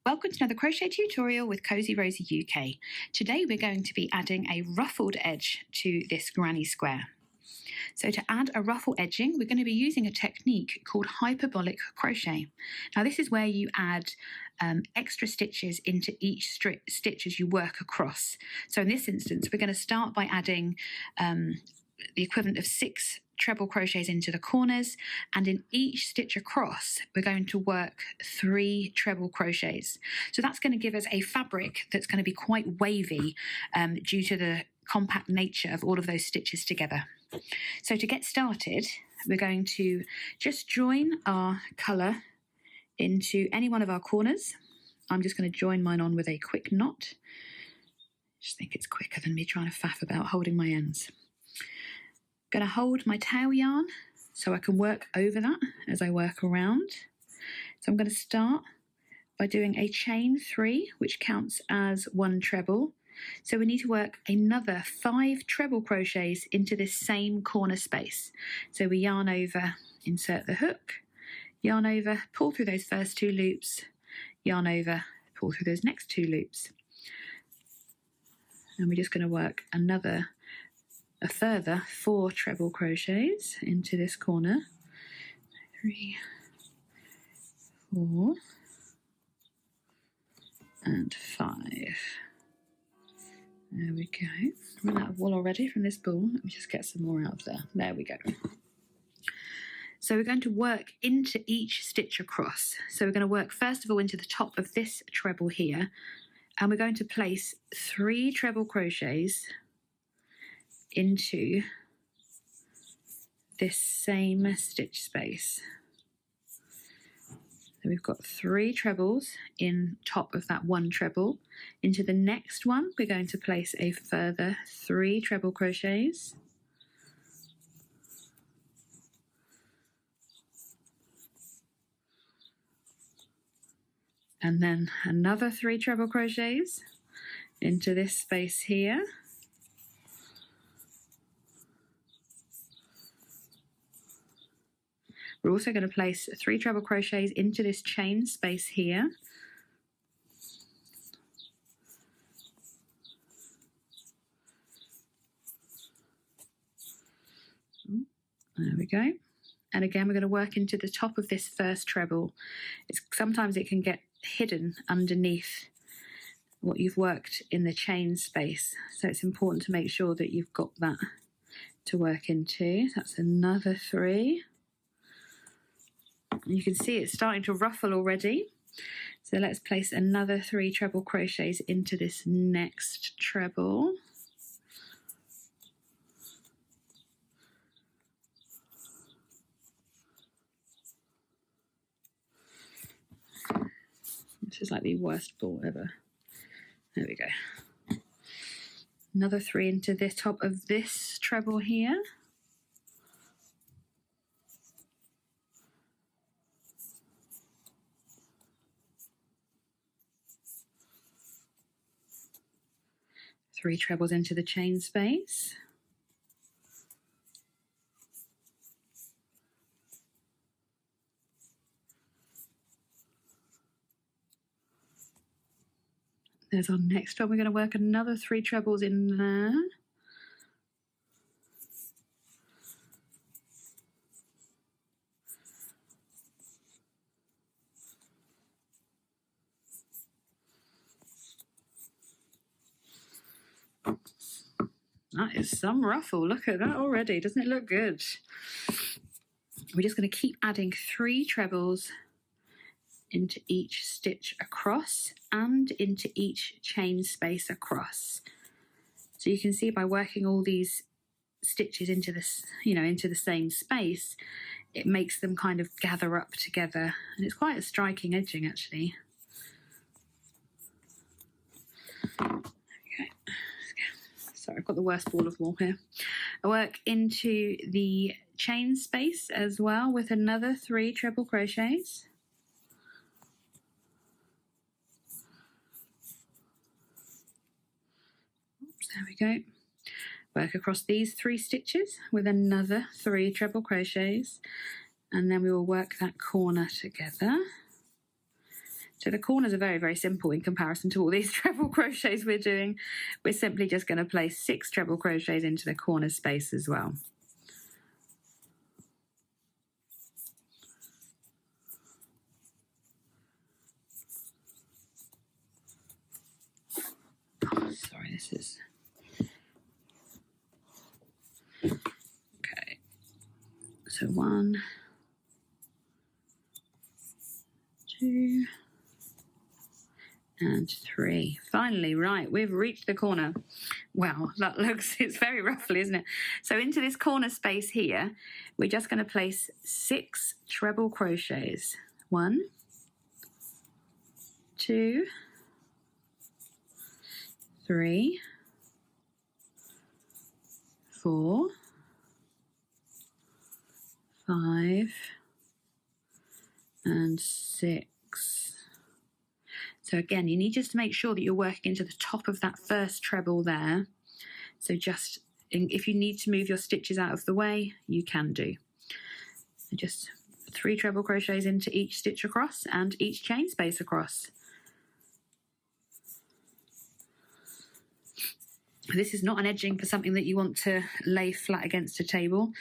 Welcome to another crochet tutorial with Cozy Rosie UK. Today we're going to be adding a ruffled edge to this granny square. So to add a ruffle edging, we're going to be using a technique called hyperbolic crochet. Now this is where you add extra stitches into each stitch as you work across. So in this instance, we're going to start by adding the equivalent of 6 treble crochets into the corners, and in each stitch across we're going to work 3 treble crochets. So that's going to give us a fabric that's going to be quite wavy due to the compact nature of all of those stitches together. So to get started, we're going to just join our colour into any one of our corners. I'm just going to join mine on with a quick knot. Just think it's quicker than me trying to faff about holding my ends. Going to hold my tail yarn so I can work over that as I work around. So I'm going to start by doing a chain 3, which counts as 1 treble. So we need to work another 5 treble crochets into this same corner space. So we yarn over, insert the hook, yarn over, pull through those first 2 loops, yarn over, pull through those next 2 loops. And we're just going to work a further 4 treble crochets into this corner. 3, 4, and 5. There we go. Run out of wool already from this ball. Let me just get some more out of there. There we go. So we're going to work into each stitch across. So we're going to work first of all into the top of this treble here, and we're going to place 3 treble crochets into this same stitch space. So we've got 3 trebles in top of that 1 treble. Into the next one, we're going to place a further 3 treble crochets. And then another 3 treble crochets into this space here. We're also going to place 3 treble crochets into this chain space here. There we go. And again, we're going to work into the top of this first treble. Sometimes it can get hidden underneath what you've worked in the chain space. So it's important to make sure that you've got that to work into. That's another 3. You can see it's starting to ruffle already. So let's place another 3 treble crochets into this next treble. This is like the worst ball ever. There we go. Another 3 into the top of this treble here. Three trebles into the chain space. There's our next one. We're going to work another 3 trebles in there. That is some ruffle. Look at that already. Doesn't it look good? We're just going to keep adding 3 trebles into each stitch across and into each chain space across. So you can see by working all these stitches into this, into the same space, it makes them kind of gather up together, and it's quite a striking edging actually. Okay. Sorry, I've got the worst ball of wool here. I work into the chain space as well with another 3 treble crochets. Oops, there we go. Work across these 3 stitches with another 3 treble crochets, and then we will work that corner together. So the corners are very, very simple in comparison to all these treble crochets we're doing. We're simply just going to place 6 treble crochets into the corner space as well. Oh, sorry, this is... Okay. So 1, 2, and 3. Finally, right, we've reached the corner. Wow, that looks, it's very ruffly, isn't it? So into this corner space here, we're just going to place 6 treble crochets. 1, 2, 3, 4, 5, and 6. So again, you need just to make sure that you're working into the top of that first treble there. So just, if you need to move your stitches out of the way, you can do. So just 3 treble crochets into each stitch across and each chain space across. This is not an edging for something that you want to lay flat against a table,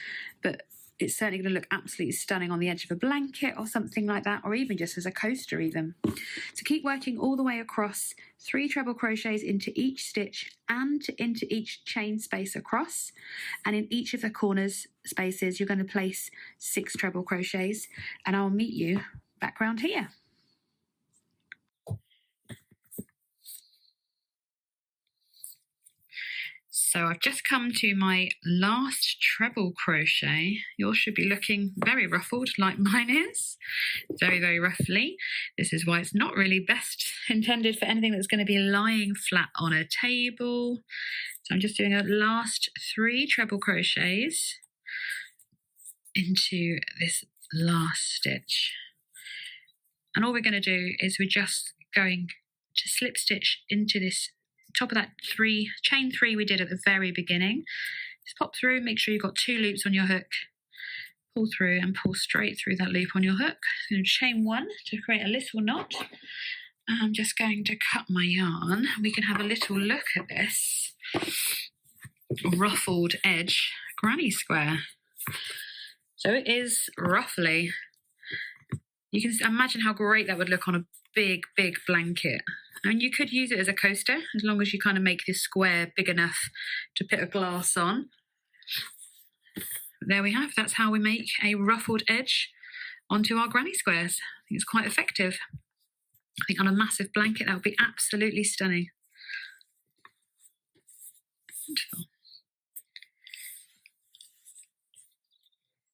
but it's certainly going to look absolutely stunning on the edge of a blanket or something like that, or even just as a coaster even. So keep working all the way across, 3 treble crochets into each stitch and into each chain space across. And in each of the corners spaces, you're going to place 6 treble crochets, and I'll meet you back round here. So I've just come to my last treble crochet. Yours should be looking very ruffled like mine is. Very, very roughly. This is why it's not really best intended for anything that's going to be lying flat on a table. So I'm just doing a last 3 treble crochets into this last stitch. And all we're going to do is we're just going to slip stitch into this top of that chain 3 we did at the very beginning. Just pop through, make sure you've got 2 loops on your hook, pull through and pull straight through that loop on your hook. And chain 1 to create a little knot. I'm just going to cut my yarn. We can have a little look at this ruffled edge granny square. So it is ruffly. You can imagine how great that would look on a big, big blanket. I mean, you could use it as a coaster, as long as you kind of make this square big enough to put a glass on. But there we have, that's how we make a ruffled edge onto our granny squares. I think it's quite effective. I think on a massive blanket, that would be absolutely stunning.